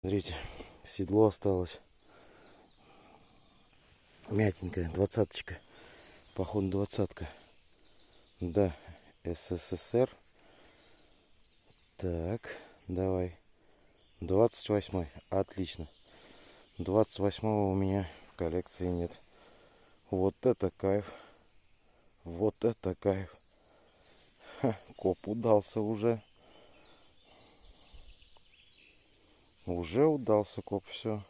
Смотрите, седло осталось. Мятенькая, двадцаточка. Походу, двадцатка. Да, СССР. Так, давай. 28-й. Отлично. 28-го у меня в коллекции нет. Вот это кайф. Вот это кайф. Ха, коп удался уже. Уже удался коп, все.